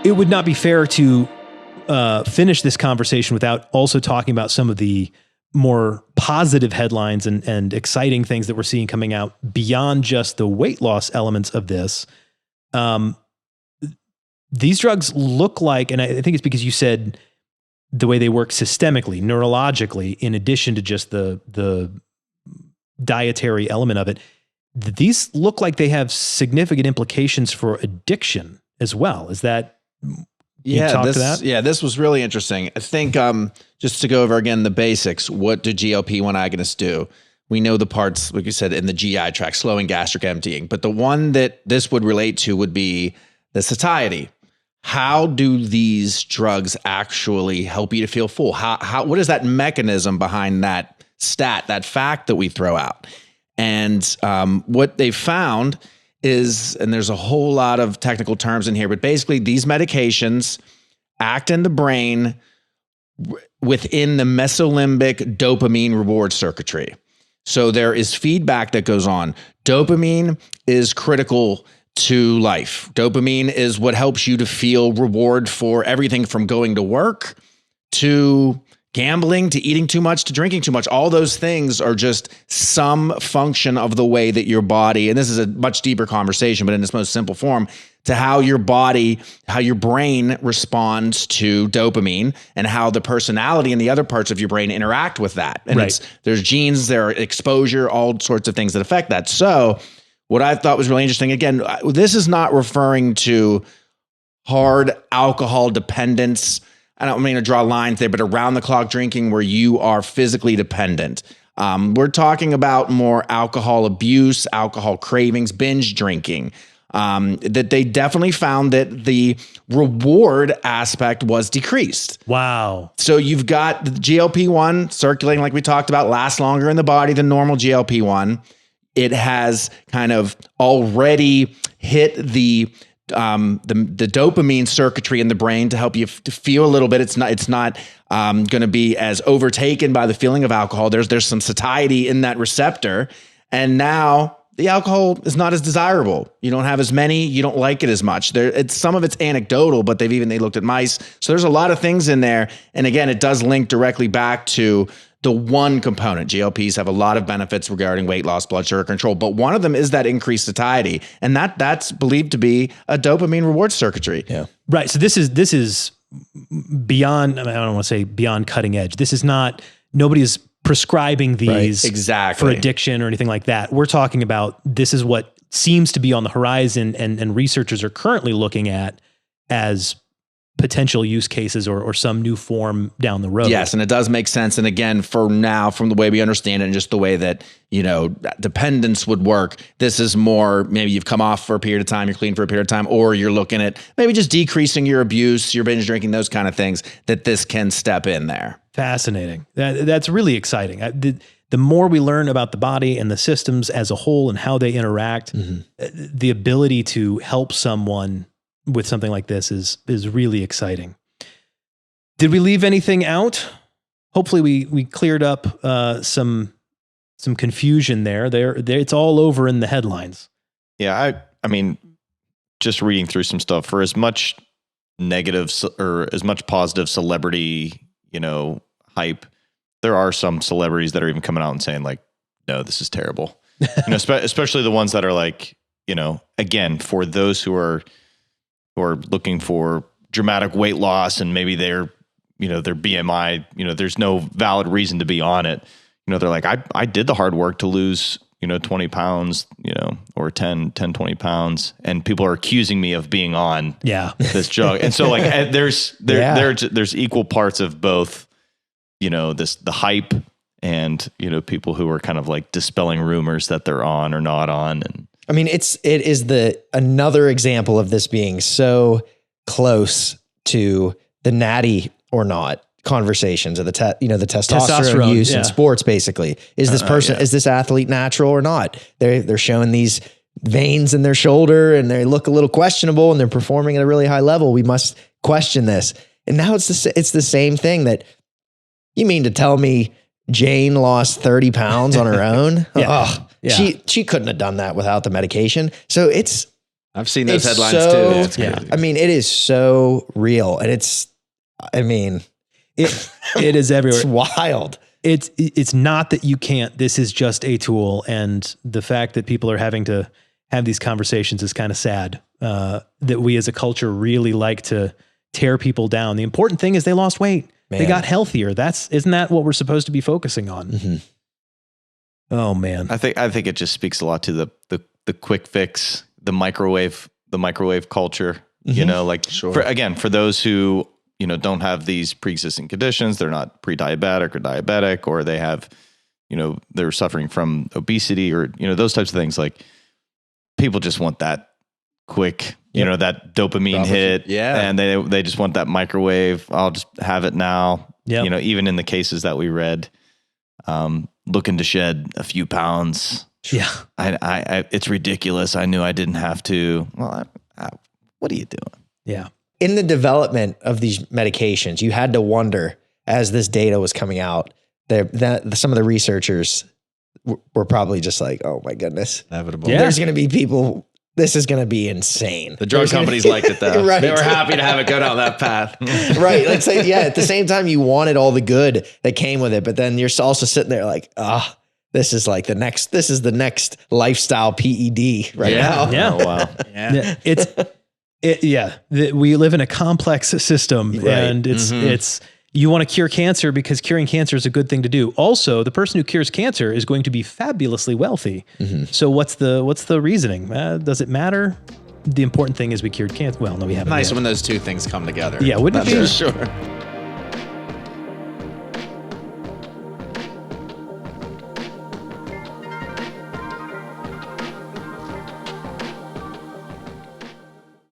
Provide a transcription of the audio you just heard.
it would not be fair to finish this conversation without also talking about some of the more positive headlines and exciting things that we're seeing coming out beyond just the weight loss elements of this. These drugs look like, and I think it's because you said the way they work systemically, neurologically, in addition to just the dietary element of it, these look like they have significant implications for addiction as well. Is that, this was really interesting. I think just to go over again the basics, what do GLP-1 agonists do? We know the parts, like you said, in the GI tract, slowing gastric emptying, but the one that this would relate to would be the satiety. How do these drugs actually help you to feel full? What is that mechanism behind that stat, that fact that we throw out? And what they found is, and there's a whole lot of technical terms in here, but basically these medications act in the brain within the mesolimbic dopamine reward circuitry. So there is feedback that goes on. Dopamine is critical to life. Dopamine is what helps you to feel reward for everything from going to work to gambling, to eating too much, to drinking too much. All those things are just some function of the way that your body, and this is a much deeper conversation, but in its most simple form, to how your body, how your brain responds to dopamine and how the personality and the other parts of your brain interact with that. And there's genes, there are exposure, all sorts of things that affect that. So what I thought was really interesting, again, this is not referring to hard alcohol dependence. I don't mean to draw lines there, but around the clock drinking where you are physically dependent. We're talking about more alcohol abuse, alcohol cravings, binge drinking. That they definitely found that the reward aspect was decreased. Wow. So you've got the GLP-1 circulating, like we talked about, lasts longer in the body than normal GLP-1. It has kind of already hit the dopamine circuitry in the brain to help you to feel a little bit. It's not going to be as overtaken by the feeling of alcohol. There's some satiety in that receptor, and now the alcohol is not as desirable. You don't have as many. You don't like it as much. Some of it's anecdotal, but they looked at mice. So there's a lot of things in there, and again, it does link directly back to the one component. GLPs have a lot of benefits regarding weight loss, blood sugar control, but one of them is that increased satiety, and that's believed to be a dopamine reward circuitry. Yeah, right. So this is beyond. I don't want to say beyond cutting edge. This is not. Nobody is prescribing these for addiction or anything like that. We're talking about this is what seems to be on the horizon, and researchers are currently looking at as potential use cases or some new form down the road. Yes. And it does make sense. And again, for now, from the way we understand it and just the way that, dependence would work, this is more, maybe you've come off for a period of time, you're clean for a period of time, or you're looking at maybe just decreasing your abuse, your binge drinking, those kind of things, that this can step in there. Fascinating. That's really exciting. The more we learn about the body and the systems as a whole and how they interact, the ability to help someone with something like this is really exciting. Did we leave anything out? Hopefully we cleared up some confusion there. It's all over in the headlines. Yeah, I mean, just reading through some stuff, for as much negative or as much positive celebrity, hype, there are some celebrities that are even coming out and saying like, no, this is terrible. Especially the ones that are like, again, for those who are looking for dramatic weight loss and maybe their BMI, there's no valid reason to be on it. They're like, I did the hard work to lose, 20 pounds, or 20 pounds. And people are accusing me of being on this drug. And so like, there's equal parts of both, the hype and, people who are kind of like dispelling rumors that they're on or not on. And I mean, it is another example of this being so close to the natty or not conversations of the testosterone use in sports. Basically, is this athlete natural or not? They're showing these veins in their shoulder and they look a little questionable and they're performing at a really high level. We must question this. And now it's the same thing. That you mean to tell me Jane lost 30 pounds on her own? She couldn't have done that without the medication. So it's I've seen those headlines too. Yeah. I mean, it is so real, and it is everywhere. It's wild. It's not that you can't. This is just a tool, and the fact that people are having to have these conversations is kind of sad. That we as a culture really like to tear people down. The important thing is they lost weight. Man. They got healthier. Isn't that what we're supposed to be focusing on? Mm-hmm. Oh man, I think it just speaks a lot to the quick fix, the microwave culture. Mm-hmm. For those who don't have these pre-existing conditions, they're not pre-diabetic or diabetic, or they have, they're suffering from obesity or, those types of things. Like, people just want that quick, that dopamine hit. Yeah. And they just want that microwave. I'll just have it now. Yeah. Even in the cases that we read, looking to shed a few pounds. Yeah. I it's ridiculous. I knew I didn't have to. Well, what are you doing? Yeah. In the development of these medications, you had to wonder, as this data was coming out, that some of the researchers were probably just like, oh my goodness. Inevitable. Yeah. There's going to be people, this is going to be insane. The drug companies liked it though. Right. They were happy to have it go down that path. Right. Like, say, at the same time, you wanted all the good that came with it, but then you're also sitting there like, this is like the next lifestyle PED now. Yeah. Oh, wow. Yeah. We live in a complex system, right. And it's, you want to cure cancer because curing cancer is a good thing to do. Also, the person who cures cancer is going to be fabulously wealthy. Mm-hmm. So what's the reasoning? Does it matter? The important thing is we cured cancer. Well, no, we haven't. Nice when those two things come together. Yeah, wouldn't it be? Sure.